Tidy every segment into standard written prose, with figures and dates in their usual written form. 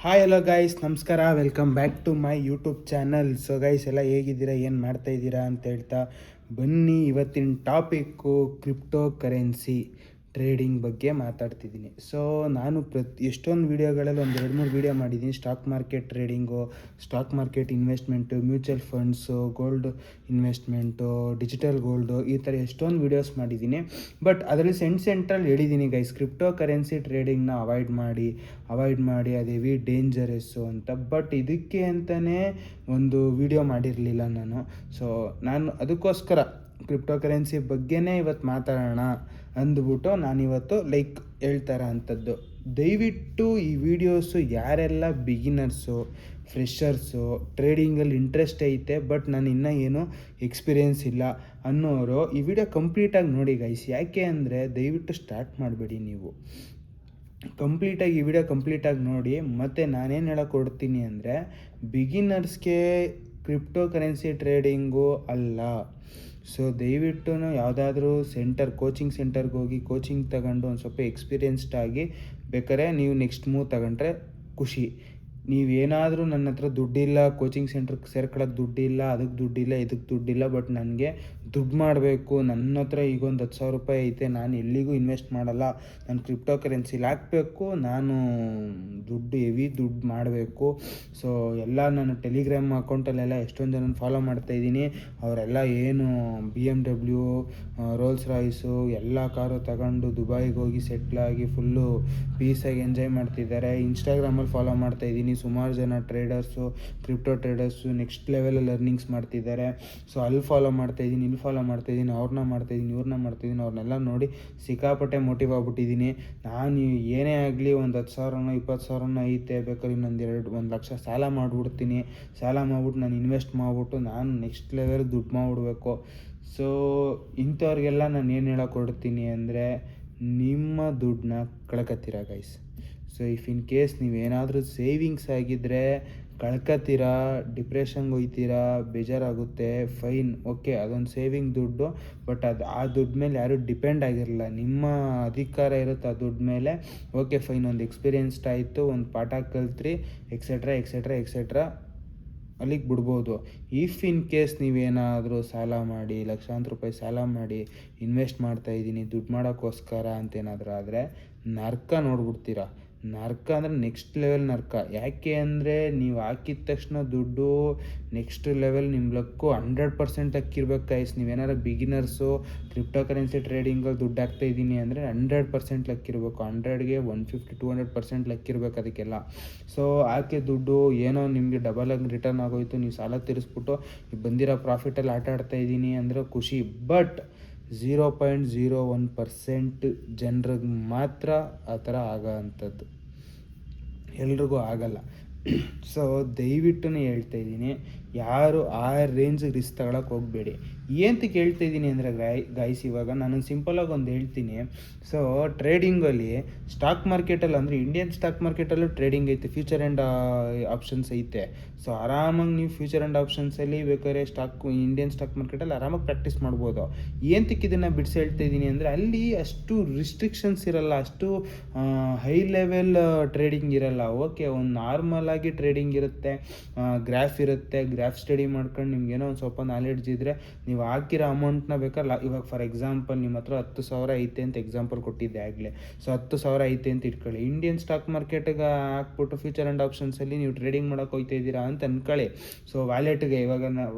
Hi hello guys, ನಮಸ್ಕಾರ. Welcome back to my YouTube channel. So guys ಎಲ್ಲ ಹೇಗಿದ್ದೀರಾ, ಏನು ಮಾಡ್ತಾಯಿದ್ದೀರಾ ಅಂತ ಹೇಳ್ತಾ ಬನ್ನಿ. ಇವತ್ತಿನ ಟಾಪಿಕ್ಕು ಕ್ರಿಪ್ಟೋ ಕರೆನ್ಸಿ ಟ್ರೇಡಿಂಗ್ ಬಗ್ಗೆ ಮಾತಾಡ್ತಿದ್ದೀನಿ. ಸೊ ನಾನು ಎಷ್ಟೊಂದು ವೀಡಿಯೋಗಳಲ್ಲಿ ಒಂದು 2-3 ವೀಡಿಯೋ ಮಾಡಿದ್ದೀನಿ. Stock market trading, stock market investment, mutual funds, gold investment, digital gold, ಈ ಥರ ಎಷ್ಟೊಂದು ವೀಡಿಯೋಸ್ ಮಾಡಿದ್ದೀನಿ. ಬಟ್ ಅದರಲ್ಲಿ ಸೆಂಟ್ರಲ್ಲಿ ಹೇಳಿದ್ದೀನಿ ಗೈಸ್, ಕ್ರಿಪ್ಟೋ ಕರೆನ್ಸಿ ಟ್ರೇಡಿಂಗ್ನ ಅವಾಯ್ಡ್ ಮಾಡಿ ಅದು ಹೆವಿ ಡೇಂಜರಸ್ಸು ಅಂತ. ಬಟ್ ಇದಕ್ಕೆ ಅಂತಲೇ ಒಂದು ವಿಡಿಯೋ ಮಾಡಿರಲಿಲ್ಲ ನಾನು. ಸೊ ನಾನು ಅದಕ್ಕೋಸ್ಕರ ಕ್ರಿಪ್ಟೋ ಕರೆನ್ಸಿ ಬಗ್ಗೆನೇ ಇವತ್ತು ಮಾತಾಡೋಣ ಅಂದ್ಬಿಟ್ಟು ನಾನಿವತ್ತು ಹೇಳ್ತಾರ ಅಂಥದ್ದು. ದಯವಿಟ್ಟು ಈ ವಿಡಿಯೋಸು ಯಾರೆಲ್ಲ ಬಿಗಿನರ್ಸು, ಫ್ರೆಷರ್ಸು, ಟ್ರೇಡಿಂಗಲ್ಲಿ ಇಂಟ್ರೆಸ್ಟ್ ಐತೆ ಬಟ್ ನಾನು ಇನ್ನೂ ಏನೂ ಎಕ್ಸ್ಪೀರಿಯೆನ್ಸ್ ಇಲ್ಲ ಅನ್ನೋರು ಈ ವಿಡಿಯೋ ಕಂಪ್ಲೀಟಾಗಿ ನೋಡಿ ಗೈಸ್. ಯಾಕೆ ಅಂದರೆ ದಯವಿಟ್ಟು ಸ್ಟಾರ್ಟ್ ಮಾಡಬೇಡಿ, ನೀವು ಕಂಪ್ಲೀಟಾಗಿ ಈ ವಿಡಿಯೋ ಕಂಪ್ಲೀಟಾಗಿ ನೋಡಿ. ಮತ್ತು ನಾನೇನು ಹೇಳೋಕೆ ಕೊಡ್ತೀನಿ ಅಂದರೆ, ಬಿಗಿನರ್ಸ್ಗೆ ಕ್ರಿಪ್ಟೋ ಕರೆನ್ಸಿ ಟ್ರೇಡಿಂಗು ಅಲ್ಲ. ಸೊ ದಯವಿಟ್ಟು ಯಾವುದಾದ್ರೂ ಕೋಚಿಂಗ್ ಸೆಂಟರ್ಗೆ ಹೋಗಿ ಕೋಚಿಂಗ್ ತಗೊಂಡು ಒಂದು ಸ್ವಲ್ಪ ಎಕ್ಸ್ಪೀರಿಯೆನ್ಸ್ಡ್ ಆಗಿ ಬೇಕಾದ್ರೆ ನೀವು ನೆಕ್ಸ್ಟ್ ಮೂವ್ ತಗೊಂಡ್ರೆ ಖುಷಿ. ನೀವೇನಾದರೂ ನನ್ನ ಹತ್ರ ದುಡ್ಡಿಲ್ಲ, ಕೋಚಿಂಗ್ ಸೆಂಟ್ರಿಗೆ ಸೇರ್ಕೊಳ್ಳೋಕೆ ದುಡ್ಡಿಲ್ಲ, ಅದಕ್ಕೆ ದುಡ್ಡಿಲ್ಲ, ಇದಕ್ಕೆ ದುಡ್ಡಿಲ್ಲ, ಬಟ್ ನನಗೆ ದುಡ್ಡು ಮಾಡಬೇಕು, ನನ್ನ ಹತ್ರ ಈಗ ಒಂದು 10,000 ರೂಪಾಯಿ ಐತೆ, ನಾನು ಎಲ್ಲಿಗೂ ಇನ್ವೆಸ್ಟ್ ಮಾಡಲ್ಲ, ನಾನು ಕ್ರಿಪ್ಟೋ ಕರೆನ್ಸಿಲಿ ಹಾಕಬೇಕು, ನಾನು ಹೆವಿ ದುಡ್ಡು ಮಾಡಬೇಕು. ಸೊ ಎಲ್ಲ ನಾನು ಟೆಲಿಗ್ರಾಮ್ ಅಕೌಂಟಲ್ಲೆಲ್ಲ ಎಷ್ಟೊಂದು ಜನ ಫಾಲೋ ಮಾಡ್ತಾಯಿದ್ದೀನಿ. ಅವರೆಲ್ಲ ಏನು BMW, ರೋಲ್ಸ್ ರಾಯ್ಸು ಎಲ್ಲ ಕಾರು ತಗೊಂಡು ದುಬೈಗೆ ಹೋಗಿ ಸೆಟ್ಲಾಗಿ ಫುಲ್ಲು ಪೀಸಾಗಿ ಎಂಜಾಯ್ ಮಾಡ್ತಿದ್ದಾರೆ. ಇನ್ಸ್ಟಾಗ್ರಾಮಲ್ಲಿ ಫಾಲೋ ಮಾಡ್ತಾಯಿದ್ದೀನಿ. ಸುಮಾರು ಜನ ಟ್ರೇಡರ್ಸು, ಕ್ರಿಪ್ಟೋ ಟ್ರೇಡರ್ಸು ನೆಕ್ಸ್ಟ್ ಲೆವೆಲಲ್ಲಿ ಅರ್ನಿಂಗ್ಸ್ ಮಾಡ್ತಿದ್ದಾರೆ. ಸೊ ಅಲ್ಲಿ ಫಾಲೋ ಮಾಡ್ತಾಯಿದ್ದೀನಿ, ಇಲ್ಲಿ ಫಾಲೋ ಮಾಡ್ತಾಯಿದ್ದೀನಿ, ಅವ್ರನ್ನ ಮಾಡ್ತಾಯಿದ್ದೀನಿ, ಇವ್ರನ್ನ ಮಾಡ್ತಾಯಿದ್ದೀನಿ. ಅವ್ರನ್ನೆಲ್ಲ ನೋಡಿ ಸಿಕ್ಕಾಪಟ್ಟೆ ಮೋಟಿವ್ ಆಗ್ಬಿಟ್ಟಿದ್ದೀನಿ. ನಾನು ಏನೇ ಆಗಲಿ ಒಂದು 10,000 20,000 ಐತೆ, ಬೇಕಾದ್ರೆ ಇನ್ನೊಂದು 1 ಲಕ್ಷ ಸಾಲ ಮಾಡಿಬಿಡ್ತೀನಿ. ಸಾಲ ಮಾಡ್ಬಿಟ್ಟು ನಾನು ಇನ್ವೆಸ್ಟ್ ಮಾಡಿಬಿಟ್ಟು ನಾನು ನೆಕ್ಸ್ಟ್ ಲೆವೆಲ್ ದುಡ್ಡು ಮಾಡಿಬಿಡ್ಬೇಕು. ಸೊ ಇಂಥವ್ರಿಗೆಲ್ಲ ನಾನು ಏನು ಹೇಳೋಕೆ ಕೊಡ್ತೀನಿ ಅಂದರೆ, ನಿಮ್ಮ ದುಡ್ಡನ್ನ ಕಳ್ಕೊತೀರ guys. So if in case ನೀವೇನಾದರೂ ಸೇವಿಂಗ್ಸ್ ಆಗಿದ್ದರೆ ಕಳ್ಕೊತೀರಾ, ಡಿಪ್ರೆಷನ್ಗೆ ಹೋಗ್ತೀರಾ, ಬೇಜಾರಾಗುತ್ತೆ, ಫೈನ್, ಓಕೆ, ಅದೊಂದು ಸೇವಿಂಗ್ ದುಡ್ಡು. ಬಟ್ ಆ ದುಡ್ಡು ಮೇಲೆ ಯಾರೂ ಡಿಪೆಂಡ್ ಆಗಿರಲ್ಲ, ನಿಮ್ಮ ಅಧಿಕಾರ ಇರುತ್ತೆ ಆ ದುಡ್ಡು ಮೇಲೆ. ಓಕೆ ಫೈನ್, ಒಂದು ಎಕ್ಸ್ಪೀರಿಯೆನ್ಸ್ಡ್ ಆಯಿತು, ಒಂದು ಪಾಠ ಕಲ್ತ್ರಿ, ಎಕ್ಸೆಟ್ರಾ ಅಲ್ಲಿಗೆ ಬಿಡ್ಬೋದು. ಇಫ್ ಇನ್ ಕೇಸ್ ನೀವೇನಾದರೂ ಸಾಲ ಮಾಡಿ, ಲಕ್ಷಾಂತರ ರೂಪಾಯಿ ಸಾಲ ಮಾಡಿ ಇನ್ವೆಸ್ಟ್ ಮಾಡ್ತಾಯಿದ್ದೀನಿ ದುಡ್ಡು ಮಾಡೋಕ್ಕೋಸ್ಕರ ಅಂತೇನಾದರೂ ಆದರೆ ನರ್ಕ ನೋಡ್ಬಿಡ್ತೀರಾ. ನರ್ಕ ಅಂದರೆ ನೆಕ್ಸ್ಟ್ ಲೆವೆಲ್ ನರ್ಕ. ಯಾಕೆ ಅಂದರೆ ನೀವು ಹಾಕಿದ ತಕ್ಷಣ ದುಡ್ಡು ನೆಕ್ಸ್ಟ್ ಲೆವೆಲ್ ನಿಮ್ಮ ಲಕ್ಕು 100% ಲಕ್ಕಿರ್ಬೇಕು ಗೈಸ್. ನೀವೇನಾರು ಬಿಗಿನರ್ಸು ಕ್ರಿಪ್ಟೋ ಕರೆನ್ಸಿ ಟ್ರೇಡಿಂಗಲ್ಲಿ ದುಡ್ಡು ಹಾಕ್ತಾಯಿದ್ದೀನಿ ಅಂದರೆ 100% ಲಕ್ಕಿರಬೇಕು. 100ಗೆ 150-200% ಲಕ್ಕಿರ್ಬೇಕು ಅದಕ್ಕೆಲ್ಲ. ಸೊ ಹಾಕಿ ದುಡ್ಡು ಏನೋ ನಿಮಗೆ ಡಬಲಾಗಿ ರಿಟರ್ನ್ ಆಗೋಯ್ತು, ನೀವು ಸಾಲ ತೀರಿಸ್ಬಿಟ್ಟು ಬಂದಿರೋ ಪ್ರಾಫಿಟಲ್ಲಿ ಆಟ ಆಡ್ತಾಯಿದ್ದೀನಿ ಅಂದರೆ ಖುಷಿ. ಬಟ್ 0.01% ಜನರಿಗೆ ಮಾತ್ರ ಆ ಥರ ಆಗೋ ಅಂಥದ್ದು, ಎಲ್ರಿಗೂ ಆಗಲ್ಲ. ಸೊ ದಯವಿಟ್ಟು ಹೇಳ್ತಾಯಿದ್ದೀನಿ, ಯಾರು ಆ ರೇಂಜಿಗೆ ರಿಸ್ಕ್ ತಗೊಳಕ್ಕೆ ಹೋಗಬೇಡಿ. ಏನಂತಕ್ಕೆ ಹೇಳ್ತಾಯಿದ್ದೀನಿ ಅಂದರೆ ಗೈಸ್, ಇವಾಗ ನಾನು ಸಿಂಪಲಾಗಿ ಒಂದು ಹೇಳ್ತೀನಿ. ಸೊ ಟ್ರೇಡಿಂಗಲ್ಲಿ ಸ್ಟಾಕ್ ಮಾರ್ಕೆಟಲ್ಲಿ ಅಂದರೆ ಇಂಡಿಯನ್ ಸ್ಟಾಕ್ ಮಾರ್ಕೆಟಲ್ಲೂ ಟ್ರೇಡಿಂಗ್ ಐತೆ, ಫ್ಯೂಚರ್ ಆ್ಯಂಡ್ ಆಪ್ಷನ್ಸ್ ಐತೆ. ಸೊ ಆರಾಮಾಗಿ ನೀವು ಫ್ಯೂಚರ್ ಆ್ಯಂಡ್ ಆಪ್ಷನ್ಸಲ್ಲಿ ಬೇಕಾದ್ರೆ ಇಂಡಿಯನ್ ಸ್ಟಾಕ್ ಮಾರ್ಕೆಟಲ್ಲಿ ಆರಾಮಾಗಿ ಪ್ರಾಕ್ಟೀಸ್ ಮಾಡ್ಬೋದು. ಏನಂತಕ್ಕೆ ಇದನ್ನು ಬಿಡಿಸಿ ಹೇಳ್ತಾಯಿದ್ದೀನಿ ಅಂದರೆ, ಅಲ್ಲಿ ಅಷ್ಟು ರಿಸ್ಟ್ರಿಕ್ಷನ್ಸ್ ಇರಲ್ಲ, ಅಷ್ಟು ಹೈ ಲೆವೆಲ್ ಟ್ರೇಡಿಂಗ್ ಇರಲ್ಲ. ಓಕೆ, ಒಂದು ನಾರ್ಮಲ್ ಆಗಿ ಟ್ರೇಡಿಂಗ್ ಇರುತ್ತೆ, ಗ್ರಾಫ್ ಇರುತ್ತೆ, ಗ್ರಾಫ್ ಸ್ಟಡಿ ಮಾಡ್ಕೊಂಡು ನಿಮ್ಗೇನೋ ಒಂದು ಸ್ವಲ್ಪ ನಾಲೆಡ್ಜ್ ಇದ್ದರೆ ನೀವು ಹಾಕಿರೋ ಅಮೌಂಟ್ನ ಬೇಕಾದ್ರೆ ಇವಾಗ ಫಾರ್ ಎಕ್ಸಾಂಪಲ್ ನಿಮ್ಮ ಹತ್ರ 10,000 ಐತೆ ಅಂತ ಎಕ್ಸಾಂಪಲ್ ಕೊಟ್ಟಿದ್ದೆ ಆಗಲೇ. ಸೊ 10,000 ಐತೆ ಅಂತ ಇಟ್ಕೊಳ್ಳಿ, ಇಂಡಿಯನ್ ಸ್ಟಾಕ್ ಮಾರ್ಕೆಟ್ಗೆ ಹಾಕ್ಬಿಟ್ಟು ಫ್ಯೂಚರ್ ಆ್ಯಂಡ್ ಆಪ್ಷನ್ಸಲ್ಲಿ ನೀವು ಟ್ರೇಡಿಂಗ್ ಮಾಡೋಕೆ ಹೋಗ್ತಾ ಇದ್ದೀರಾ ಅಂತ ಅಂದ್ಕೊಳ್ಳಿ. ಸೊ ವ್ಯಾಲೆಟ್ಗೆ ಇವಾಗ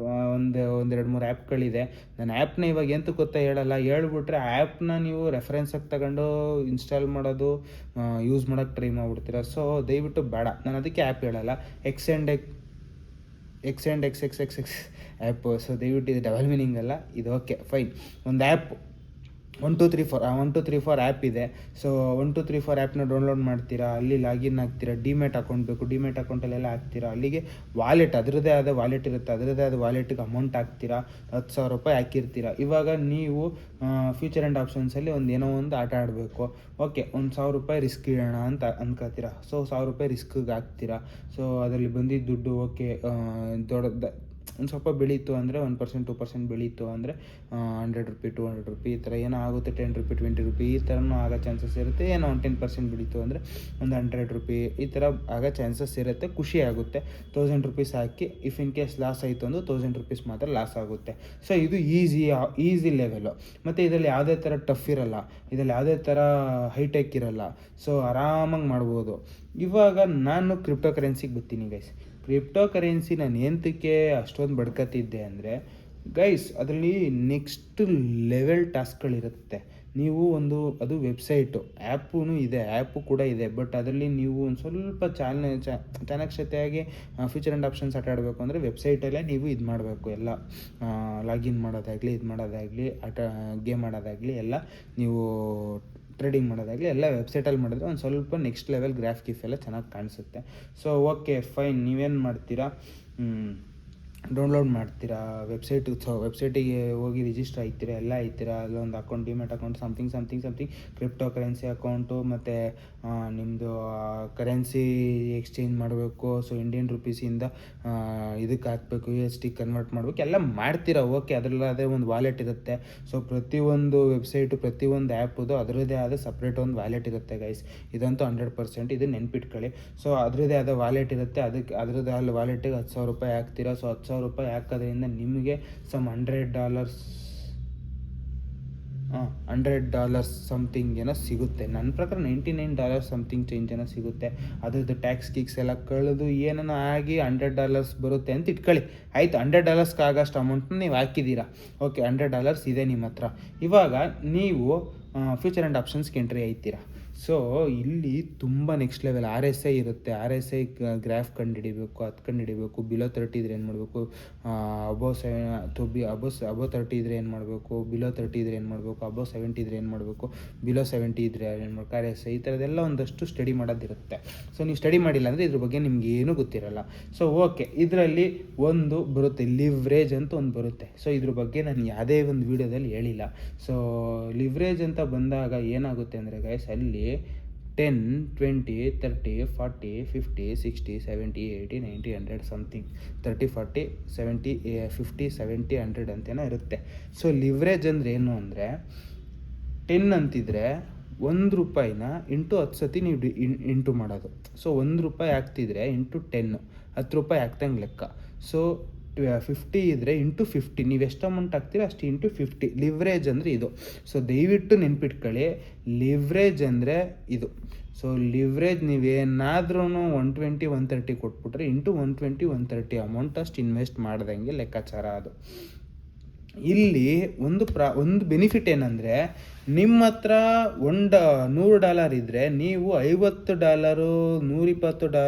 ಒಂದು 2-3 ಆ್ಯಪ್ಗಳಿದೆ. ನಾನು ಆ್ಯಪ್ನ ಇವಾಗ ಎಂತ ಗೊತ್ತಾ ಹೇಳಲ್ಲ, ಹೇಳ್ಬಿಟ್ರೆ ಆ್ಯಪ್ನ ನೀವು ರೆಫರೆನ್ಸಾಗಿ ತಗೊಂಡು ಇನ್ಸ್ಟಾಲ್ ಮಾಡೋದು, ಯೂಸ್ ಮಾಡೋಕ್ಕೆ ಟ್ರೈ ಮಾಡಿಬಿಡ್ತೀರ. ಸೊ ದಯವಿಟ್ಟು ಬೇಡ, ನಾನು ಅದಕ್ಕೆ ಆ್ಯಪ್ ಹೇಳಲ್ಲ. X and X app. So ದಯವಿಟ್ಟು ಇದು ಡಬಲ್ ಮೀನಿಂಗ್ ಅಲ್ಲ, ಇದು ಓಕೆ ಫೈನ್. ಒಂದು ಆ್ಯಪ್ 1 2 3 4 ಆ್ಯಪ್ ಇದೆ. ಸೊ 1 2 3 4 ಆ್ಯಪ್ನ ಡೌನ್ಲೋಡ್ ಮಾಡ್ತೀರಾ, ಅಲ್ಲಿ ಲಾಗಿನ್ ಆಗ್ತೀರಾ, ಡಿಮ್ಯಾಟ್ ಅಕೌಂಟ್ ಬೇಕು, ಡಿಮ್ಯಾಟ್ ಅಕೌಂಟಲ್ಲೆಲ್ಲ ಹಾಕ್ತೀರಾ, ಅಲ್ಲಿಗೆ ವಾಲೆಟ್ ಅದರದ್ದೇ ಆದ ವಾಲೆಟ್ ಇರುತ್ತೆ, ಅದರದ್ದೇ ಆದ ವಾಲೆಟ್ಗೆ ಅಮೌಂಟ್ ಹಾಕ್ತೀರಾ, 10,000 ರೂಪಾಯಿ ಹಾಕಿರ್ತೀರಾ. ಇವಾಗ ನೀವು ಫ್ಯೂಚರ್ ಆ್ಯಂಡ್ ಆಪ್ಷನ್ಸಲ್ಲಿ ಏನೋ ಒಂದು ಆಟ ಆಡಬೇಕು. ಓಕೆ, 1,000 ರೂಪಾಯಿ ರಿಸ್ಕ್ ಇಡೋಣ ಅಂತ ಅನ್ಕೋತೀರಾ. ಸೊ 1,000 ರೂಪಾಯಿ ರಿಸ್ಕ್ಗೆ ಹಾಕ್ತೀರಾ. ಸೊ ಅದರಲ್ಲಿ ಬಂದಿದ್ದ ದುಡ್ಡು ಓಕೆ ಒಂದು ಸ್ವಲ್ಪ ಬೆಳೀತು ಅಂದರೆ 1% 2% ಬೆಳೀತು ಅಂದರೆ 100 ರೂಪಿ 200 ರೂಪಿ ಈ ಥರ ಏನೋ ಆಗುತ್ತೆ, 10 ರೂಪಿ 20 ರೂಪಿ ಈ ಥರನೂ ಆಗೋ ಚಾನ್ಸಸ್ ಇರುತ್ತೆ. ಏನೋ ಒಂದು 10% ಬೆಳೀತು ಅಂದರೆ ಒಂದು 100 ರೂಪಿ ಈ ಥರ ಆಗೋ ಚಾನ್ಸಸ್ ಇರುತ್ತೆ. ಖುಷಿ ಆಗುತ್ತೆ. 1000 rupees hockey if in case laws ಆಯಿತು ಅಂದ್ರೆ 1000 ರೂಪೀಸ್ ಮಾತ್ರ ಲಾಸ್ ಆಗುತ್ತೆ. ಸೊ ಇದು ಈಸಿ ಲೆವೆಲು. ಮತ್ತು ಇದರಲ್ಲಿ ಯಾವುದೇ ಥರ ಟಫ್ ಇರಲ್ಲ, ಇದರಲ್ಲಿ ಯಾವುದೇ ಥರ ಹೈಟೆಕ್ ಇರಲ್ಲ. ಸೊ ಆರಾಮಾಗಿ ಮಾಡ್ಬೋದು. ಇವಾಗ ನಾನು ಕ್ರಿಪ್ಟೋ ಕರೆನ್ಸಿಗೆ ಬರ್ತೀನಿ ಗೈಸ್. ಕ್ರಿಪ್ಟೋ ಕರೆನ್ಸಿ ನಾನು ಎಂತಕ್ಕೆ ಅಷ್ಟೊಂದು ಬಡ್ಕತ್ತಿದ್ದೆ ಅಂದರೆ ಗೈಸ್, ಅದರಲ್ಲಿ ನೆಕ್ಸ್ಟ್ ಲೆವೆಲ್ ಟಾಸ್ಕ್ಗಳಿರುತ್ತೆ. ನೀವು ಅದು ವೆಬ್ಸೈಟು, ಆ್ಯಪೂ ಇದೆ, ಆ್ಯಪು ಕೂಡ ಇದೆ. ಬಟ್ ಅದರಲ್ಲಿ ನೀವು ಒಂದು ಸ್ವಲ್ಪ ಚಾಣಾಕ್ಷತೆಯಾಗಿ ಫೀಚರ್ ಆ್ಯಂಡ್ ಆಪ್ಷನ್ಸ್ ಆಟ ಆಡಬೇಕು ಅಂದರೆ ವೆಬ್ಸೈಟಲ್ಲೇ ನೀವು ಇದು ಮಾಡಬೇಕು. ಎಲ್ಲ ಲಾಗಿನ್ ಮಾಡೋದಾಗಲಿ, ಇದು ಮಾಡೋದಾಗಲಿ, ಗೇಮ್ ಆಡೋದಾಗಲಿ ಎಲ್ಲ ನೀವು ಟ್ರೇಡಿಂಗ್ ಮಾಡೋದಾಗಲಿ ಎಲ್ಲ ವೆಬ್ಸೈಟಲ್ಲಿ ಮಾಡಿದ್ರೆ ಒಂದು ಸ್ವಲ್ಪ ನೆಕ್ಸ್ಟ್ ಲೆವೆಲ್ ಗ್ರಾಫ್ ಎಲ್ಲ ಚೆನ್ನಾಗಿ ಕಾಣಿಸುತ್ತೆ. ಸೊ ಓಕೆ ಫೈನ್, ನೀವೇನು ಮಾಡ್ತೀರಾ, ಡೌನ್ಲೋಡ್ ಮಾಡ್ತೀರಾ, ವೆಬ್ಸೈಟಿಗೆ ಹೋಗಿ ರಿಜಿಸ್ಟರ್ ಆಗ್ತೀರಾ, ಎಲ್ಲ ಆಗ್ತೀರಾ. ಅಲ್ಲೊಂದು account, demat account, something crypto currency account, ಮತ್ತು ನಿಮ್ಮದು ಕರೆನ್ಸಿ ಎಕ್ಸ್ಚೇಂಜ್ ಮಾಡಬೇಕು. ಸೊ ಇಂಡಿಯನ್ ರುಪೀಸಿಂದ ಇದಕ್ಕೆ ಹಾಕಬೇಕು, USD ಕನ್ವರ್ಟ್ ಮಾಡಬೇಕು, ಎಲ್ಲ ಮಾಡ್ತೀರಾ. ಓಕೆ, ಅದರಲ್ಲೇ ಅದೇ ಒಂದು ವಾಲೆಟ್ ಇರುತ್ತೆ. ಸೊ ಪ್ರತಿಯೊಂದು ವೆಬ್ಸೈಟು, ಪ್ರತಿಯೊಂದು ಆ್ಯಪದು ಅದರದ್ದೇ ಆದ ಸಪ್ರೇಟ್ ಒಂದು ವ್ಯಾಲೆಟ್ ಇರುತ್ತೆ ಗೈಸ್. ಇದಂತೂ 100% ಇದು ನೆನ್ಪಿಟ್ಕೊಳ್ಳಿ. ಸೊ ಅದರದ್ದೇ ಆದ ವಾಲೆಟ್ ಇರುತ್ತೆ. ಅದರದ್ದೇ ಆದ ವಾಲೆಟಿಗೆ 10,000 ರೂಪಾಯಿ ಹಾಕ್ತೀರಾ. ಸೊ 10,000 ರೂಪಾಯಿ ಹಾಕೋದ್ರಿಂದ ನಿಮಗೆ ಸಮ್ $100 ಸಮಥಿಂಗ್ ಏನೋ ಸಿಗುತ್ತೆ. ನನ್ನ ಪ್ರಕಾರ $99 ಸಮಥಿಂಗ್ ಚೇಂಜ್ ಏನೋ ಸಿಗುತ್ತೆ. ಅದ್ರದ್ದು ಟ್ಯಾಕ್ಸ್ ಗಿಕ್ಸ್ ಎಲ್ಲ ಕಳೆದು ಏನೋ ಆಗಿ $100 ಬರುತ್ತೆ ಅಂತ ಇಟ್ಕೊಳ್ಳಿ. ಆಯಿತು, $100 ಆಗೋಷ್ಟು ಅಮೌಂಟ್ನ ನೀವು ಹಾಕಿದ್ದೀರಾ. ಓಕೆ, $100 ಇದೆ ನಿಮ್ಮ ಹತ್ರ. ಇವಾಗ ನೀವು ಫ್ಯೂಚರ್ ಆ್ಯಂಡ್ ಆಪ್ಷನ್ಸ್ಗೆ ಎಂಟ್ರಿ ಆಯ್ತೀರಾ. ಸೊ ಇಲ್ಲಿ ತುಂಬ ನೆಕ್ಸ್ಟ್ ಲೆವೆಲ್ RSI ಇರುತ್ತೆ. RSI ಗ್ರಾಫ್ ಕಂಡುಹಿಡಿಬೇಕು, ಅದು ಕಂಡುಹಿಡಿಬೇಕು. ಬಿಲೋ 30 ಇದ್ರೆ ಏನು ಮಾಡಬೇಕು, ಅಬೋ 30 ಇದ್ರೆ ಏನು ಮಾಡಬೇಕು, ಬಿಲೋ 30 ಇದ್ರೆ ಏನು ಮಾಡಬೇಕು, ಅಬೋ 70 ಇದ್ರೆ ಏನು ಮಾಡಬೇಕು, ಬಿಲೋ 70 ಇದ್ರೆ ಏನು ಮಾಡಬೇಕು, RSI ಈ ಥರದ್ದೆಲ್ಲ ಒಂದಷ್ಟು ಸ್ಟಡಿ ಮಾಡೋದಿರುತ್ತೆ. ಸೊ ನೀವು ಸ್ಟಡಿ ಮಾಡಿಲ್ಲ ಅಂದರೆ ಇದ್ರ ಬಗ್ಗೆ ನಿಮ್ಗೆ ಏನೂ ಗೊತ್ತಿರಲ್ಲ. ಸೊ ಓಕೆ, ಇದರಲ್ಲಿ ಒಂದು ಬರುತ್ತೆ, ಲಿವ್ರೇಜ್ ಅಂತ ಒಂದು ಬರುತ್ತೆ. ಸೊ ಇದ್ರ ಬಗ್ಗೆ ನಾನು ಯಾವುದೇ ಒಂದು ವೀಡಿಯೋದಲ್ಲಿ ಹೇಳಿಲ್ಲ. ಸೊ ಲಿವ್ರೇಜ್ ಅಂತ ಬಂದಾಗ ಏನಾಗುತ್ತೆ ಅಂದರೆ ಗೈಸ್, ಅಲ್ಲಿ 10, 20, 30, 40, 50, 60, 70, 80, 90, 100 ಸಮಥಿಂಗ್ 30, 40, 70, 50, 70, 100 ಅಂತೇನೋ ಇರುತ್ತೆ. ಸೊ ಲಿವ್ರೇಜ್ ಅಂದರೆ ಏನು ಅಂದರೆ 10 ಅಂತಿದ್ರೆ ₹1 ಇಂಟು 10 ಸತಿ ನೀವು ಇಂಟು ಮಾಡೋದು. ಸೊ ₹1 ಹಾಕ್ತಿದ್ರೆ ಇಂಟು 10, ₹10 ಹಾಕ್ದಂಗೆ ಲೆಕ್ಕ. ಸೊ 50 ಇದ್ದರೆ ಇಂಟು 50, ನೀವು ಎಷ್ಟು ಅಮೌಂಟ್ ಹಾಕ್ತೀರ ಅಷ್ಟು ಇಂಟು 50. ಲಿವ್ರೇಜ್ ಅಂದರೆ ಇದು. ಸೊ ದಯವಿಟ್ಟು ನೆನ್ಪಿಟ್ಕೊಳ್ಳಿ, ಲಿವ್ರೇಜ್ ಅಂದರೆ ಇದು. ಸೊ ಲಿವ್ರೇಜ್ ನೀವೇನಾದ್ರೂ 120, 130 ಕೊಟ್ಬಿಟ್ರೆ ಇಂಟು 120, 130 ಅಮೌಂಟ್ ಅಷ್ಟು ಇನ್ವೆಸ್ಟ್ ಮಾಡ್ದಂಗೆ ಲೆಕ್ಕಾಚಾರ ಅದು. ಇಲ್ಲಿ ಒಂದು ಬೆನಿಫಿಟ್ ಏನಂದರೆ, ನಿಮ್ಮ ಹತ್ರ $100 ಇದ್ದರೆ ನೀವು $50, $120,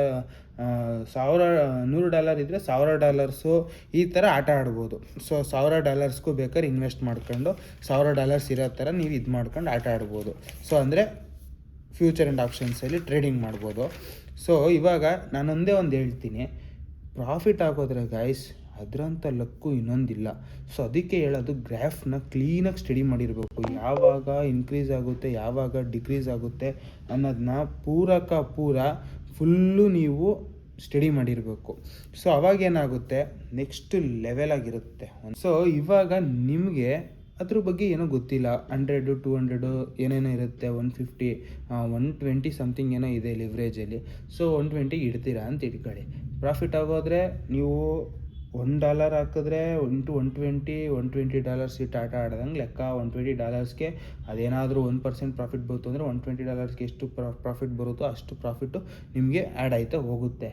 $100 ಇದ್ದರೆ $1,000 ಈ ಥರ ಆಟ ಆಡ್ಬೋದು. ಸೊ $1,000 ಬೇಕಾದ್ರೆ ಇನ್ವೆಸ್ಟ್ ಮಾಡ್ಕೊಂಡು $1,000 ಇರೋ ಥರ ನೀವು ಇದು ಮಾಡ್ಕೊಂಡು ಆಟ ಆಡ್ಬೋದು. ಸೊ ಅಂದರೆ ಫ್ಯೂಚರ್ ಆ್ಯಂಡ್ ಆಪ್ಷನ್ಸಲ್ಲಿ ಟ್ರೇಡಿಂಗ್ ಮಾಡ್ಬೋದು. ಸೊ ಇವಾಗ ನಾನೊಂದೇ ಒಂದು ಹೇಳ್ತೀನಿ, ಪ್ರಾಫಿಟ್ ಆಗೋದ್ರೆ ಗೈಸ್ ಅದರಂಥ ಲಕ್ಕು ಇನ್ನೊಂದಿಲ್ಲ. ಸೊ ಅದಕ್ಕೆ ಹೇಳೋದು, ಗ್ರಾಫ್ನ ಕ್ಲೀನಾಗಿ ಸ್ಟಡಿ ಮಾಡಿರಬೇಕು. ಯಾವಾಗ ಇನ್ಕ್ರೀಸ್ ಆಗುತ್ತೆ, ಯಾವಾಗ ಡಿಕ್ರೀಸ್ ಆಗುತ್ತೆ ಅನ್ನೋದನ್ನ ಫುಲ್ಲು ನೀವು ಸ್ಟಡಿ ಮಾಡಿರಬೇಕು. ಸೊ ಅವಾಗೇನಾಗುತ್ತೆ, ನೆಕ್ಸ್ಟ್ ಲೆವೆಲ್ ಆಗಿರುತ್ತೆ. ಸೊ ಇವಾಗ ನಿಮಗೆ ಅದ್ರ ಬಗ್ಗೆ ಏನೋ ಗೊತ್ತಿಲ್ಲ, 100, 200 ಏನೇನೋ ಇರುತ್ತೆ, 150, 120 ಸಮಥಿಂಗ್ ಏನೋ ಇದೆ ಲಿವ್ರೇಜಲ್ಲಿ. ಸೊ 120 ಇಡ್ತೀರಾ ಅಂತ ಇಟ್ಕೊಳ್ಳಿ. ಪ್ರಾಫಿಟ್ ಆಗೋದ್ರೆ ನೀವು $1 ಹಾಕಿದ್ರೆ ಇಂಟು 120 ಇಟ್ಟು ಆಟ ಆಡ್ದಂಗೆ ಲೆಕ್ಕ. $120ಗೆ ಅದೇನಾದರೂ 1% ಪ್ರಾಫಿಟ್ ಬರುತ್ತೋ ಅಂದರೆ $120ಗೆ ಎಷ್ಟು ಪ್ರಾಫಿಟ್ ಬರುತ್ತೋ ಅಷ್ಟು ಪ್ರಾಫಿಟ್ಟು ನಿಮಗೆ ಆ್ಯಡ್ ಆಯ್ತಾ ಹೋಗುತ್ತೆ.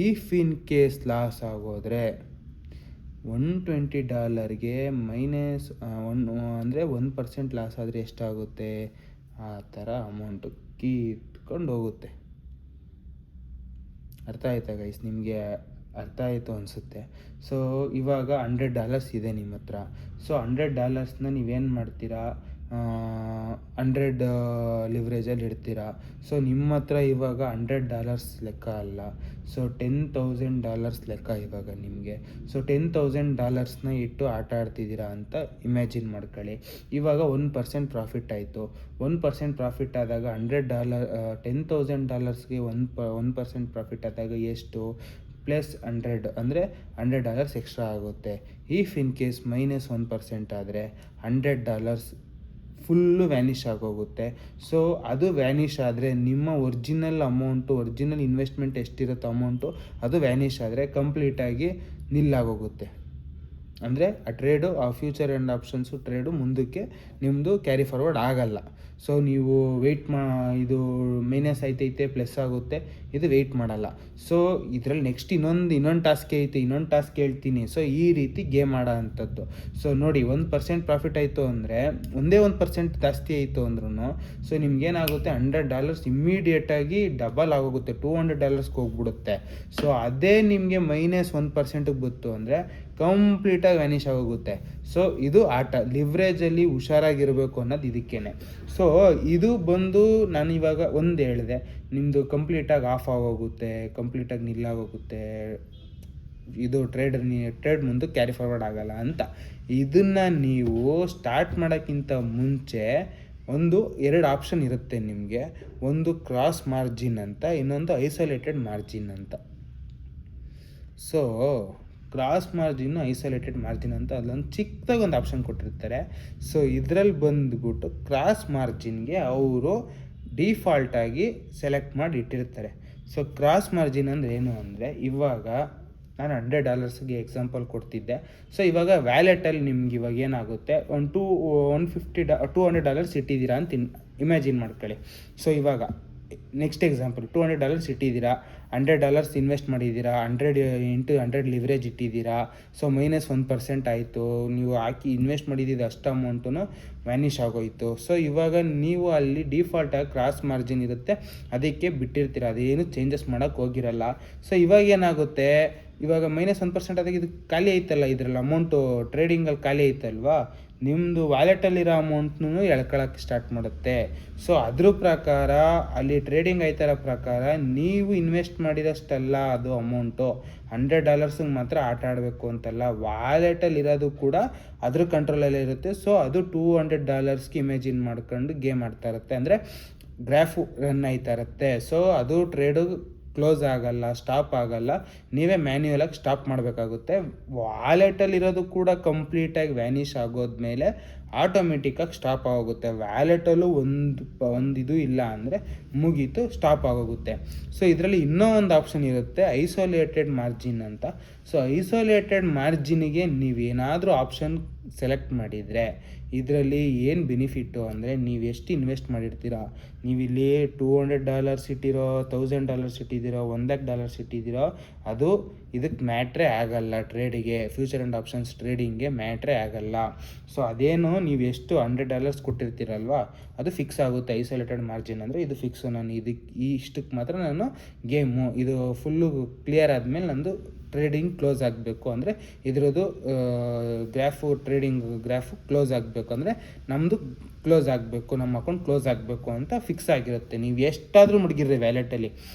ಇಫ್ ಇನ್ ಕೇಸ್ ಲಾಸ್ ಆಗೋದ್ರೆ $120ಗೆ ಅಂದರೆ 1% ಲಾಸ್ ಆದರೆ ಎಷ್ಟಾಗುತ್ತೆ, ಆ ಥರ ಅಮೌಂಟು ಕಿತ್ಕೊಂಡು ಹೋಗುತ್ತೆ. ಅರ್ಥ ಆಯ್ತಾ ಗೈಸ್? ನಿಮಗೆ ಅರ್ಥ ಆಯಿತು ಅನಿಸುತ್ತೆ. ಸೊ ಇವಾಗ $100 ಇದೆ ನಿಮ್ಮ ಹತ್ರ. ಸೊ $100ನ ನೀವೇನು ಮಾಡ್ತೀರಾ, 100 ಲಿವ್ರೇಜಲ್ಲಿ ಇಡ್ತೀರಾ. ಸೊ ನಿಮ್ಮ ಹತ್ರ ಇವಾಗ $100 ಲೆಕ್ಕ ಅಲ್ಲ, ಸೊ $10,000 ಲೆಕ್ಕ ಇವಾಗ ನಿಮಗೆ. ಸೊ $10,000ನ ಇಟ್ಟು ಆಟ ಆಡ್ತಿದ್ದೀರಾ ಅಂತ ಇಮ್ಯಾಜಿನ್ ಮಾಡ್ಕೊಳ್ಳಿ. ಇವಾಗ 1% ಪ್ರಾಫಿಟ್ ಆಯಿತು. 1% ಪ್ರಾಫಿಟ್ ಆದಾಗ $10,000ಗೆ 1% ಪ್ರಾಫಿಟ್ ಆದಾಗ ಎಷ್ಟು, ಪ್ಲಸ್ 100 ಅಂದರೆ $100 ಎಕ್ಸ್ಟ್ರಾ ಆಗುತ್ತೆ. ಇಫ್ ಇನ್ ಕೇಸ್ -1% ಆದರೆ $100 ಫುಲ್ಲು ವ್ಯಾನಿಷ್ ಆಗೋಗುತ್ತೆ. ಸೊ ಅದು ವ್ಯಾನಿಷ್ ಆದರೆ ನಿಮ್ಮ ಒರಿಜಿನಲ್ ಅಮೌಂಟು, ಒರಿಜಿನಲ್ ಇನ್ವೆಸ್ಟ್ಮೆಂಟ್ ಎಷ್ಟಿರುತ್ತೋ ಅಮೌಂಟು ಅದು ವ್ಯಾನಿಷ್ ಆದರೆ ಕಂಪ್ಲೀಟಾಗಿ ನಿಲ್ಲಾಗೋಗುತ್ತೆ. ಅಂದರೆ ಆ ಟ್ರೇಡು, ಆ ಫ್ಯೂಚರ್ ಆ್ಯಂಡ್ ಆಪ್ಷನ್ಸು ಟ್ರೇಡು ಮುಂದಕ್ಕೆ ನಿಮ್ಮದು ಕ್ಯಾರಿ ಫಾರ್ವರ್ಡ್ ಆಗಲ್ಲ. ಸೊ ನೀವು ಇದು ಮೈನಸ್ ಐತೈತೆ ಪ್ಲಸ್ ಆಗುತ್ತೆ, ಇದು ವೆಯ್ಟ್ ಮಾಡಲ್ಲ. ಸೊ ಇದರಲ್ಲಿ ನೆಕ್ಸ್ಟ್ ಇನ್ನೊಂದು ಟಾಸ್ಕ್ ಐತೆ, ಇನ್ನೊಂದು ಟಾಸ್ಕ್ ಹೇಳ್ತೀನಿ. ಸೊ ಈ ರೀತಿ ಗೇಮ್ ಆಡೋ ಅಂಥದ್ದು. ಸೊ ನೋಡಿ, 1% ಪ್ರಾಫಿಟ್ ಆಯಿತು ಅಂದರೆ, ಒಂದೇ 1% ಜಾಸ್ತಿ ಆಯಿತು ಅಂದ್ರೂ ಸೊ ನಿಮ್ಗೇನಾಗುತ್ತೆ, $100 ಇಮ್ಮಿಡಿಯೇಟಾಗಿ ಡಬಲ್ ಆಗೋಗುತ್ತೆ, $200 ಹೋಗ್ಬಿಡುತ್ತೆ. ಸೊ ಅದೇ ನಿಮಗೆ -1% ಬಂತು ಅಂದರೆ ಕಂಪ್ಲೀಟಾಗಿ ವ್ಯಾನಿಷ್ ಆಗೋಗುತ್ತೆ. ಸೊ ಇದು ಆಟ, ಲಿವ್ರೇಜಲ್ಲಿ ಹುಷಾರಾಗಿರಬೇಕು ಅನ್ನೋದು ಇದಕ್ಕೇನೆ. ಸೊ ಇದು ಬಂದು ನಾನು ಇವಾಗ ಒಂದು ಹೇಳಿದೆ, ನಿಮ್ಮದು ಕಂಪ್ಲೀಟಾಗಿ ಆಫ್ ಆಗೋಗುತ್ತೆ, ಕಂಪ್ಲೀಟಾಗಿ ನಿಲ್ಲಾಗೋಗುತ್ತೆ, ಇದು ಟ್ರೇಡ್ ಮುಂದೆ ಕ್ಯಾರಿ ಫಾರ್ವರ್ಡ್ ಆಗಲ್ಲ ಅಂತ. ಇದನ್ನು ನೀವು ಸ್ಟಾರ್ಟ್ ಮಾಡೋಕ್ಕಿಂತ ಮುಂಚೆ 2 ಆಪ್ಷನ್ ಇರುತ್ತೆ ನಿಮಗೆ. ಒಂದು ಕ್ರಾಸ್ ಮಾರ್ಜಿನ್ ಅಂತ, ಇನ್ನೊಂದು ಐಸೋಲೇಟೆಡ್ ಮಾರ್ಜಿನ್ ಅಂತ. So cross margin, isolated margin ಅಂತ ಅಲ್ಲೊಂದು ಚಿಕ್ಕದಾಗಿ ಒಂದು ಆಪ್ಷನ್ ಕೊಟ್ಟಿರ್ತಾರೆ. ಸೊ ಇದರಲ್ಲಿ ಬಂದುಬಿಟ್ಟು ಕ್ರಾಸ್ ಮಾರ್ಜಿನ್ಗೆ ಅವರು ಡಿಫಾಲ್ಟಾಗಿ ಸೆಲೆಕ್ಟ್ ಮಾಡಿ ಇಟ್ಟಿರ್ತಾರೆ. ಸೊ ಕ್ರಾಸ್ ಮಾರ್ಜಿನ್ ಅಂದರೆ ಏನು ಅಂದರೆ, ಇವಾಗ ನಾನು $100ಗೆ ಎಕ್ಸಾಂಪಲ್ ಕೊಡ್ತಿದ್ದೆ. ಸೊ ಇವಾಗ ವ್ಯಾಲೆಟಲ್ಲಿ ನಿಮ್ಗೆ ಇವಾಗ ಏನಾಗುತ್ತೆ, $200 ಇಟ್ಟಿದ್ದೀರಾ ಅಂತ ಇಮ್ಯಾಜಿನ್ ಮಾಡ್ಕೊಳ್ಳಿ. ಸೊ ಇವಾಗ ನೆಕ್ಸ್ಟ್ ಎಕ್ಸಾಂಪಲ್, $200 ಇಟ್ಟಿದ್ದೀರಾ, $100 ಇನ್ವೆಸ್ಟ್ ಮಾಡಿದ್ದೀರಾ, 100 × 100 ಲಿವ್ರೇಜ್ ಇಟ್ಟಿದ್ದೀರಾ. ಸೊ -1% ಆಯಿತು, ನೀವು ಹಾಕಿ ಇನ್ವೆಸ್ಟ್ ಮಾಡಿದ್ದು ಅಷ್ಟು ಅಮೌಂಟು ವ್ಯಾನಿಷ್ ಆಗೋಯಿತು. ಸೊ ಇವಾಗ ನೀವು ಅಲ್ಲಿ ಡಿಫಾಲ್ಟಾಗಿ ಕ್ರಾಸ್ ಮಾರ್ಜಿನ್ ಇರುತ್ತೆ, ಅದಕ್ಕೆ ಬಿಟ್ಟಿರ್ತೀರ, ಅದೇನು ಚೇಂಜಸ್ ಮಾಡೋಕ್ಕೆ ಹೋಗಿರಲ್ಲ. ಸೊ ಇವಾಗ ಏನಾಗುತ್ತೆ, ಇವಾಗ -1% ಆದಾಗ ಇದು ಖಾಲಿ ಐತಲ್ಲ, ಇದರಲ್ಲಿ ಅಮೌಂಟು ಟ್ರೇಡಿಂಗಲ್ಲಿ ಖಾಲಿ ಐತಲ್ವಾ, ನಿಮ್ಮದು ವ್ಯಾಲೆಟಲ್ಲಿರೋ ಅಮೌಂಟ್ನೂ ಎಳ್ಕೊಳ್ಳೋಕ್ಕೆ ಸ್ಟಾರ್ಟ್ ಮಾಡುತ್ತೆ. ಸೊ ಅದ್ರ ಪ್ರಕಾರ ಅಲ್ಲಿ ಟ್ರೇಡಿಂಗ್ ಆಯ್ತಾರ ಪ್ರಕಾರ ನೀವು ಇನ್ವೆಸ್ಟ್ ಮಾಡಿದಷ್ಟಲ್ಲ ಅದು ಅಮೌಂಟು, $100 ಮಾತ್ರ ಆಟ ಆಡಬೇಕು ಅಂತಲ್ಲ, ವ್ಯಾಲೆಟಲ್ಲಿ ಇರೋದು ಕೂಡ ಅದ್ರ ಕಂಟ್ರೋಲಲ್ಲೇ ಇರುತ್ತೆ. ಸೊ ಅದು $200ಗೆ ಇಮ್ಯಾಜಿನ್ ಮಾಡ್ಕೊಂಡು ಗೇಮ್ ಆಡ್ತಾ ಇರುತ್ತೆ, ಅಂದರೆ ಗ್ರಾಫು ರನ್ ಆಯ್ತಾ ಇರುತ್ತೆ. ಸೊ ಅದು ಟ್ರೇಡು ಕ್ಲೋಸ್ ಆಗಲ್ಲ, ಸ್ಟಾಪ್ ಆಗಲ್ಲ, ನೀವೇ ಮ್ಯಾನ್ಯುಯಲಾಗಿ ಸ್ಟಾಪ್ ಮಾಡಬೇಕಾಗುತ್ತೆ. ವ್ಯಾಲೆಟಲ್ಲಿರೋದು ಕೂಡ ಕಂಪ್ಲೀಟಾಗಿ ವ್ಯಾನಿಷ್ ಆಗೋದ್ಮೇಲೆ ಆಟೋಮೆಟಿಕ್ಕಾಗಿ ಸ್ಟಾಪ್ ಆಗೋಗುತ್ತೆ. ವ್ಯಾಲೆಟಲ್ಲೂ ಒಂದು ಇಲ್ಲ ಅಂದರೆ ಮುಗೀತು, ಸ್ಟಾಪ್ ಆಗೋಗುತ್ತೆ. ಸೊ ಇದರಲ್ಲಿ ಇನ್ನೂ ಒಂದು ಆಪ್ಷನ್ ಇರುತ್ತೆ, ಐಸೋಲೇಟೆಡ್ ಮಾರ್ಜಿನ್ ಅಂತ. ಸೊ ಐಸೋಲೇಟೆಡ್ ಮಾರ್ಜಿನಿಗೆ ನೀವೇನಾದರೂ ಆಪ್ಷನ್ ಸೆಲೆಕ್ಟ್ ಮಾಡಿದರೆ ಇದರಲ್ಲಿ ಏನು ಬೆನಿಫಿಟ್ಟು ಅಂದರೆ, ನೀವು ಎಷ್ಟು ಇನ್ವೆಸ್ಟ್ ಮಾಡಿರ್ತೀರಾ, ನೀವಿಲ್ಲಿ $200 ಇಟ್ಟಿರೋ, $1000 ಇಟ್ಟಿದ್ದೀರೋ, $100 ಇಟ್ಟಿದ್ದೀರೋ, ಅದು ಇದಕ್ಕೆ ಮ್ಯಾಟ್ರೇ ಆಗಲ್ಲ. ಟ್ರೇಡಿಗೆ, ಫ್ಯೂಚರ್ ಆ್ಯಂಡ್ ಆಪ್ಷನ್ಸ್ ಟ್ರೇಡಿಂಗ್ಗೆ ಮ್ಯಾಟ್ರೇ ಆಗಲ್ಲ. ಸೊ ಅದೇನು ನೀವು ಎಷ್ಟು $100 ಕೊಟ್ಟಿರ್ತೀರಲ್ವ, ಅದು ಫಿಕ್ಸ್ ಆಗುತ್ತೆ. ಐಸೋಲೇಟೆಡ್ ಮಾರ್ಜಿನ್ ಅಂದರೆ ಇದು ಫಿಕ್ಸು, ನಾನು ಇಷ್ಟಕ್ಕೆ ಮಾತ್ರ ನಾನು ಗೇಮು, ಇದು ಫುಲ್ಲು ಕ್ಲಿಯರ್ ಆದಮೇಲೆ ನಂದು ಟ್ರೇಡಿಂಗ್ ಕ್ಲೋಸ್ ಆಗಬೇಕು ಅಂದರೆ, ಇದರದ್ದು ಟ್ರೇಡಿಂಗ್ ಗ್ರಾಫು ಕ್ಲೋಸ್ ಆಗಬೇಕು ಅಂದರೆ ನಮ್ಮದು ಕ್ಲೋಸ್ ಆಗಬೇಕು, ನಮ್ಮ ಅಕೌಂಟ್ ಕ್ಲೋಸ್ ಆಗಬೇಕು ಅಂತ ಫಿಕ್ಸ್ ಆಗಿರುತ್ತೆ. ನೀವು ಎಷ್ಟಾದರೂ ಮಡಗಿರ್ರಿ ವ್ಯಾಲೆಟಲ್ಲಿ,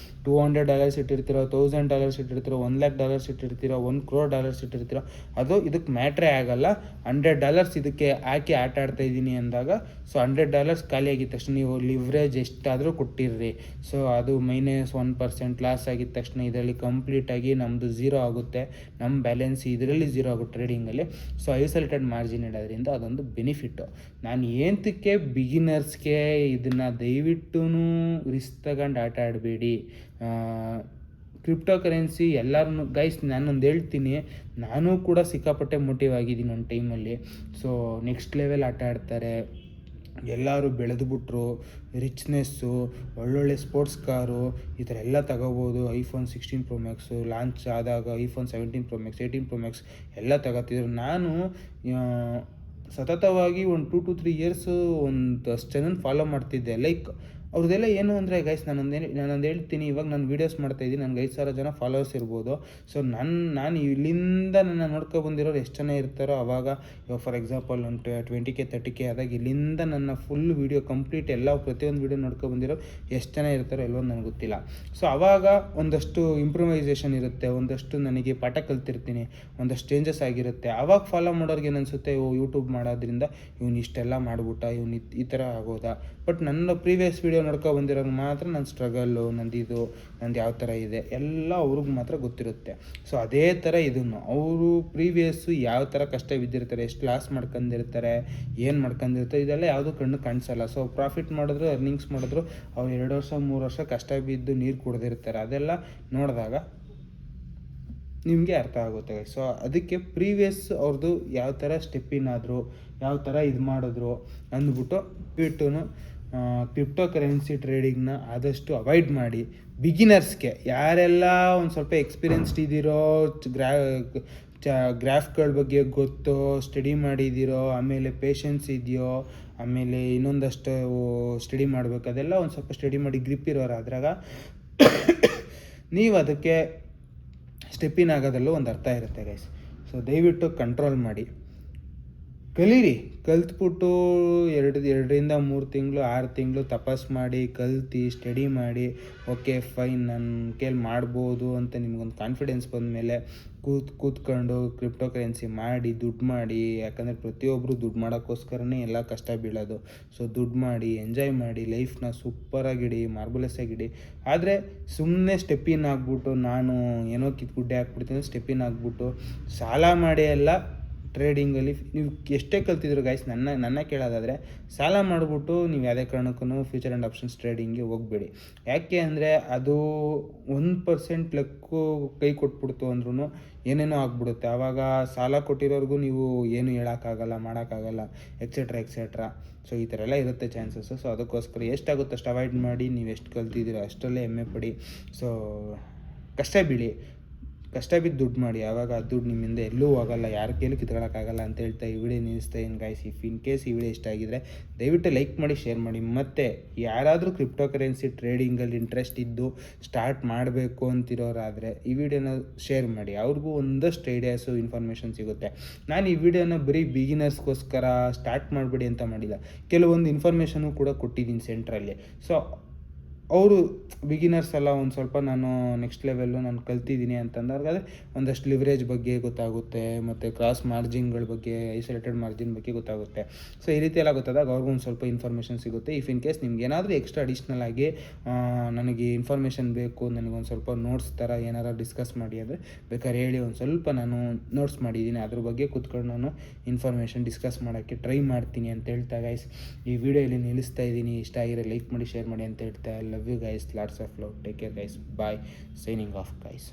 $200 ಇಟ್ಟಿರ್ತೀರೋ, $1000 ಇಟ್ಟಿರ್ತೀರೋ, $100,000 ಇಟ್ಟಿರ್ತೀರೋ, $1 crore ಇಟ್ಟಿರ್ತೀರೋ, ಅದು ಇದಕ್ಕೆ ಮ್ಯಾಟ್ರೇ ಆಗಲ್ಲ. $100 ಇದಕ್ಕೆ ಹಾಕಿ ಆಟ ಆಡ್ತಾ ಇದ್ದೀನಿ ಅಂದಾಗ, ಸೊ $100 ಖಾಲಿ ಆಗಿದ ತಕ್ಷಣ ನೀವು ಲಿವ್ರೇಜ್ ಎಷ್ಟಾದರೂ ಕೊಟ್ಟಿರ್ರಿ, ಸೊ ಅದು -1% ಲಾಸ್ ಆಗಿದ ತಕ್ಷಣ ಇದರಲ್ಲಿ ಕಂಪ್ಲೀಟಾಗಿ ನಮ್ಮದು ಝೀರೋ ಆಗುತ್ತೆ, ನಮ್ಮ ಬ್ಯಾಲೆನ್ಸ್ ಇದರಲ್ಲಿ ಝೀರೋ ಆಗುತ್ತೆ ಟ್ರೇಡಿಂಗಲ್ಲಿ. ಸೊ ಐಸೋಲೇಟೆಡ್ ಮಾರ್ಜಿನ್ ಇಡೋದ್ರಿಂದ ಅದೊಂದು ಬೆನಿಫಿಟ್ಟು. ನಾನು ಏನಕ್ಕೆ ಬಿಗಿನರ್ಸ್ಗೆ ಇದನ್ನು ದಯವಿಟ್ಟು ರಿಸ್ಕ್ ತಗೊಂಡು ಆಟ ಆಡಬೇಡಿ. ಕ್ರಿಪ್ಟೋ ಕರೆನ್ಸಿ ಎಲ್ಲರೂ ಗೈಸ್, ನಾನೊಂದು ಹೇಳ್ತೀನಿ, ನಾನು ಕೂಡ ಸಿಕ್ಕಾಪಟ್ಟೆ ಮೋಟಿವ್ ಆಗಿದ್ದೀನಿ ಒಂದು ಟೈಮಲ್ಲಿ. ಸೊ ನೆಕ್ಸ್ಟ್ ಲೆವೆಲ್ ಆಟ ಆಡ್ತಾರೆ, ಎಲ್ಲರೂ ಬೆಳೆದುಬಿಟ್ರು, ರಿಚ್ನೆಸ್ಸು, ಒಳ್ಳೊಳ್ಳೆ ಸ್ಪೋರ್ಟ್ಸ್ ಕಾರು ಈ ಥರ ಎಲ್ಲ ತಗೋಬೋದು. iPhone 16 Pro Max ಲಾಂಚ್ ಆದಾಗ iPhone 17 Pro Max 18 Pro Max ಎಲ್ಲ ತಗೋತಿದ್ರು. ನಾನು ಸತತವಾಗಿ ಒಂದು 2 to 3 years ಒಂದಷ್ಟು ಜನನ ಫಾಲೋ ಮಾಡ್ತಿದ್ದೆ. ಲೈಕ್ ಅವ್ರದ್ದೆಲ್ಲ ಏನು ಅಂದರೆ ಗೈಸ್, ನಾನೊಂದು ಹೇಳ್ತೀನಿ, ಇವಾಗ ನಾನು ವೀಡಿಯೋಸ್ ಮಾಡ್ತಾಯಿದ್ದೀನಿ, ನನಗೆ 5,000 ಜನ ಫಾಲೋವರ್ಸ್ ಇರ್ಬೋದು. ಸೊ ನಾನು ಇಲ್ಲಿಂದ ನನ್ನ ನೋಡ್ಕೊಬಂದಿರೋರು ಎಷ್ಟು ಜನ ಇರ್ತಾರೋ, ಆವಾಗ ಇವಾಗ ಫಾರ್ ಎಕ್ಸಾಂಪಲ್ ಒಂದು 20K 30K ಆದಾಗ ಇಲ್ಲಿಂದ ನನ್ನ ಫುಲ್ ವೀಡಿಯೋ ಕಂಪ್ಲೀಟ್ ಎಲ್ಲ ಪ್ರತಿಯೊಂದು ವೀಡಿಯೋ ನೋಡ್ಕೊಬಂದಿರೋ ಎಷ್ಟು ಜನ ಇರ್ತಾರೋ ಎಲ್ಲೋ ನನಗೆ ಗೊತ್ತಿಲ್ಲ. ಸೊ ಆವಾಗ ಒಂದಷ್ಟು ಇಂಪ್ರೂವೈಸೇಷನ್ ಇರುತ್ತೆ, ಒಂದಷ್ಟು ನನಗೆ ಪಾಠ ಕಲ್ತಿರ್ತೀನಿ, ಒಂದಷ್ಟು ಚೇಂಜಸ್ ಆಗಿರುತ್ತೆ. ಆವಾಗ ಫಾಲೋ ಮಾಡೋರಿಗೆ ಏನನ್ಸುತ್ತೆ, ಯೂಟ್ಯೂಬ್ ಮಾಡೋದ್ರಿಂದ ಇವ್ನು ಇಷ್ಟೆಲ್ಲ ಮಾಡ್ಬಿಟ್ಟ, ಇವ್ನು ಈ ಥರ ಆಗೋದಾ. ಬಟ್ ನನ್ನ ಪ್ರೀವಿಯಸ್ ವೀಡಿಯೋ ನೋಡ್ಕೊ ಬಂದಿರೋರು ಮಾತ್ರ ನನ್ನ ಸ್ಟ್ರಗಲ್ಲು, ನಂದು ಯಾವ ಥರ ಇದೆ ಎಲ್ಲ ಅವ್ರಿಗೆ ಮಾತ್ರ ಗೊತ್ತಿರುತ್ತೆ. ಸೊ ಅದೇ ಥರ ಇದನ್ನು ಅವರು ಪ್ರೀವಿಯಸ್ಸು ಯಾವ ಥರ ಕಷ್ಟ ಬಿದ್ದಿರ್ತಾರೆ, ಎಷ್ಟು ಲಾಸ್ ಮಾಡ್ಕೊಂಡಿರ್ತಾರೆ, ಏನು ಮಾಡ್ಕೊಂಡಿರ್ತಾರೆ, ಇದೆಲ್ಲ ಯಾವುದೂ ಕಣ್ಣು ಕಾಣಿಸಲ್ಲ. ಸೊ ಪ್ರಾಫಿಟ್ ಮಾಡಿದ್ರು, ಅರ್ನಿಂಗ್ಸ್ ಮಾಡಿದ್ರು, ಅವ್ರು 2 ವರ್ಷ 3 ವರ್ಷ ಕಷ್ಟ ಬಿದ್ದು ನೀರು ಕುಡ್ದಿರ್ತಾರೆ. ಅದೆಲ್ಲ ನೋಡಿದಾಗ ನಿಮಗೆ ಅರ್ಥ ಆಗುತ್ತೆ. ಸೊ ಅದಕ್ಕೆ ಪ್ರೀವಿಯಸ್ ಅವ್ರದ್ದು ಯಾವ ಥರ ಸ್ಟೆಪ್ಪಿನ್ ಆದರು, ಯಾವ ಥರ ಇದು ಮಾಡಿದ್ರು ಅಂದ್ಬಿಟ್ಟು ಕ್ರಿಪ್ಟೋ ಕರೆನ್ಸಿ ಟ್ರೇಡಿಂಗ್ನ ಆದಷ್ಟು ಅವಾಯ್ಡ್ ಮಾಡಿ. ಬಿಗಿನರ್ಸ್ಗೆ ಯಾರೆಲ್ಲ ಒಂದು ಸ್ವಲ್ಪ ಎಕ್ಸ್ಪೀರಿಯನ್ಸ್ಡ್ ಇದ್ದೀರೋ, ಗ್ರಾಫ್ಗಳ ಬಗ್ಗೆ ಗೊತ್ತೋ, ಸ್ಟಡಿ ಮಾಡಿದ್ದೀರೋ, ಆಮೇಲೆ ಪೇಷನ್ಸ್ ಇದೆಯೋ, ಆಮೇಲೆ ಇನ್ನೊಂದಷ್ಟು ಸ್ಟಡಿ ಮಾಡಬೇಕು, ಅದೆಲ್ಲ ಒಂದು ಸ್ವಲ್ಪ ಸ್ಟಡಿ ಮಾಡಿ ಗ್ರಿಪ್ ಇರೋರು ಆದ್ರಾಗ ನೀವು ಅದಕ್ಕೆ ಸ್ಟೆಪ್ಪಿನ್ ಆಗೋದಲ್ಲೂ ಒಂದು ಅರ್ಥ ಇರುತ್ತೆ ಗೈಸ್. ಸೊ ದಯವಿಟ್ಟು ಕಂಟ್ರೋಲ್ ಮಾಡಿ, ಕಲೀರಿ. ಕಲ್ತ್ಬಿಟ್ಟು 2ರಿಂದ 3 ತಿಂಗಳು 6 ತಿಂಗಳು ತಪಾಸ್ ಮಾಡಿ ಕಲ್ತು ಸ್ಟಡಿ ಮಾಡಿ, ಓಕೆ ಫೈನ್ ನನ್ನ ಕೈಲಿ ಮಾಡ್ಬೋದು ಅಂತ ನಿಮ್ಗೊಂದು ಕಾನ್ಫಿಡೆನ್ಸ್ ಬಂದಮೇಲೆ ಕೂತ್ಕೊಂಡು ಕ್ರಿಪ್ಟೋ ಕರೆನ್ಸಿ ಮಾಡಿ ದುಡ್ಡು ಮಾಡಿ. ಯಾಕಂದರೆ ಪ್ರತಿಯೊಬ್ಬರು ದುಡ್ಡು ಮಾಡೋಕ್ಕೋಸ್ಕರನೇ ಎಲ್ಲ ಕಷ್ಟ ಬೀಳೋದು. ಸೊ ದುಡ್ಡು ಮಾಡಿ, ಎಂಜಾಯ್ ಮಾಡಿ, ಲೈಫ್ನ ಸೂಪರಾಗಿಡಿ, ಮಾರ್ಬಲೆಸ್ ಆಗಿಡಿ. ಆದರೆ ಸುಮ್ಮನೆ ಸ್ಟೆಪ್ಪಿನ್ ಆಗಿಬಿಟ್ಟು ನಾನು ಏನೋ ಕಿತ್ಗುಡ್ಡೆ ಹಾಕ್ಬಿಡ್ತೀನಿ, ಸ್ಟೆಪ್ಪಿನ್ ಆಗಿಬಿಟ್ಟು ಸಾಲ ಮಾಡಿ ಎಲ್ಲ ಟ್ರೇಡಿಂಗಲ್ಲಿ ನೀವು ಎಷ್ಟೇ ಕಲ್ತಿದ್ರು ಗೈಸ್, ನನ್ನ ಕೇಳೋದಾದರೆ ಸಾಲ ಮಾಡಿಬಿಟ್ಟು ನೀವು ಯಾವುದೇ ಕಾರಣಕ್ಕೂ ಫ್ಯೂಚರ್ ಆ್ಯಂಡ್ ಆಪ್ಷನ್ಸ್ ಟ್ರೇಡಿಂಗ್ಗೆ ಹೋಗಬೇಡಿ. ಯಾಕೆ ಅಂದರೆ ಅದು 1% ಲಕ್ಕು ಕೈ ಕೊಟ್ಬಿಡ್ತು ಅಂದ್ರೂ ಏನೇನೋ ಆಗ್ಬಿಡುತ್ತೆ. ಆವಾಗ ಸಾಲ ಕೊಟ್ಟಿರೋರ್ಗೂ ನೀವು ಏನು ಹೇಳೋಕ್ಕಾಗಲ್ಲ, ಮಾಡೋಕ್ಕಾಗಲ್ಲ, ಎಕ್ಸೆಟ್ರಾ. ಸೊ ಈ ಥರ ಎಲ್ಲ ಇರುತ್ತೆ ಚಾನ್ಸಸ್ಸು. ಸೊ ಅದಕ್ಕೋಸ್ಕರ ಎಷ್ಟಾಗುತ್ತೋ ಅಷ್ಟು ಅವಾಯ್ಡ್ ಮಾಡಿ, ನೀವು ಎಷ್ಟು ಕಲ್ತಿದ್ದೀರೋ ಅಷ್ಟರಲ್ಲೇ ಹೆಮ್ಮೆ ಪಡಿ. ಸೊ ಕಷ್ಟ ಬಿದ್ದು ದುಡ್ಡು ಮಾಡಿ, ಆವಾಗ ಆ ದುಡ್ಡು ನಿಮ್ಮಿಂದ ಎಲ್ಲೂ ಹೋಗಲ್ಲ, ಯಾರ ಕೈಲೂ ಕಿತ್ಕೊಳ್ಳೋಕ್ಕಾಗಲ್ಲ ಅಂತ ಹೇಳ್ತಾ ಈ ವಿಡಿಯೋ ನಿಲ್ಲಿಸ್ತಾ ಇದ್ದೀನಿ ಗೈಸ್. ಇನ್ ಕೇಸ್ ಈ ವಿಡಿಯೋ ಇಷ್ಟ ಆಗಿದ್ರೆ ದಯವಿಟ್ಟು ಲೈಕ್ ಮಾಡಿ, ಶೇರ್ ಮಾಡಿ. ಮತ್ತು ಯಾರಾದರೂ ಕ್ರಿಪ್ಟೋ ಕರೆನ್ಸಿ ಟ್ರೇಡಿಂಗಲ್ಲಿ ಇಂಟ್ರೆಸ್ಟ್ ಇದ್ದು ಸ್ಟಾರ್ಟ್ ಮಾಡಬೇಕು ಅಂತಿರೋರಾದರೆ ಈ ವಿಡಿಯೋನ ಶೇರ್ ಮಾಡಿ, ಅವ್ರಿಗೂ ಒಂದಷ್ಟು ಐಡಿಯಾಸು ಇನ್ಫಾರ್ಮೇಷನ್ ಸಿಗುತ್ತೆ. ನಾನು ಈ ವಿಡಿಯೋನ ಬರೀ ಬಿಗಿನರ್ಸ್ಗೋಸ್ಕರ ಸ್ಟಾರ್ಟ್ ಮಾಡಬೇಡಿ ಅಂತ ಮಾಡಿಲ್ಲ, ಕೆಲವೊಂದು ಇನ್ಫಾರ್ಮೇಷನು ಕೂಡ ಕೊಟ್ಟಿದ್ದೀನಿ ಸೆಂಟ್ರಲ್ಲಿ. ಸೊ ಅವರು ಬಿಗಿನರ್ಸ್ ಎಲ್ಲ ಒಂದು ಸ್ವಲ್ಪ ನಾನು ನೆಕ್ಸ್ಟ್ ಲೆವೆಲ್ಲು ನಾನು ಕಲ್ತಿದ್ದೀನಿ ಅಂತಂದಾದ್ರೆ ಒಂದಷ್ಟು ಲಿವರೇಜ್ ಬಗ್ಗೆ ಗೊತ್ತಾಗುತ್ತೆ, ಮತ್ತು ಕ್ರಾಸ್ ಮಾರ್ಜಿನ್ಗಳ ಬಗ್ಗೆ, ಐಸೋಲೇಟೆಡ್ ಮಾರ್ಜಿನ್ ಬಗ್ಗೆ ಗೊತ್ತಾಗುತ್ತೆ. ಸೊ ಈ ರೀತಿ ಎಲ್ಲ ಗೊತ್ತಾದಾಗ ಅವ್ರಿಗೂ ಒಂದು ಸ್ವಲ್ಪ ಇನ್ಫಾರ್ಮೇಷನ್ ಸಿಗುತ್ತೆ. ಇನ್ ಕೇಸ್ ನಿಮ್ಗೆ ಏನಾದರೂ ಎಕ್ಸ್ಟ್ರಾ ಅಡಿಷ್ನಲ್ ಆಗಿ ನನಗೆ ಇನ್ಫಾರ್ಮೇಷನ್ ಬೇಕು, ನನಗೊಂದು ಸ್ವಲ್ಪ ನೋಟ್ಸ್ ಥರ ಏನಾರು ಡಿಸ್ಕಸ್ ಮಾಡಿ ಅಂದರೆ ಬೇಕಾದ್ರೆ ಹೇಳಿ, ಒಂದು ಸ್ವಲ್ಪ ನಾನು ನೋಟ್ಸ್ ಮಾಡಿದ್ದೀನಿ, ಅದ್ರ ಬಗ್ಗೆ ಕೂತ್ಕೊಂಡು ನಾನು ಇನ್ಫಾರ್ಮೇಷನ್ ಡಿಸ್ಕಸ್ ಮಾಡೋಕ್ಕೆ ಟ್ರೈ ಮಾಡ್ತೀನಿ ಅಂತ ಹೇಳ್ತಾ ಗೈಸ್ ಈ ವಿಡಿಯೋ ಇಲ್ಲಿ ನಿಲ್ಲಿಸ್ತಾ ಇದ್ದೀನಿ. ಇಷ್ಟ ಆಗಿರೋ ಲೈಕ್ ಮಾಡಿ, ಶೇರ್ ಮಾಡಿ ಅಂತ ಹೇಳ್ತಾ. Love you guys, lots of love, take care guys, bye, signing off guys.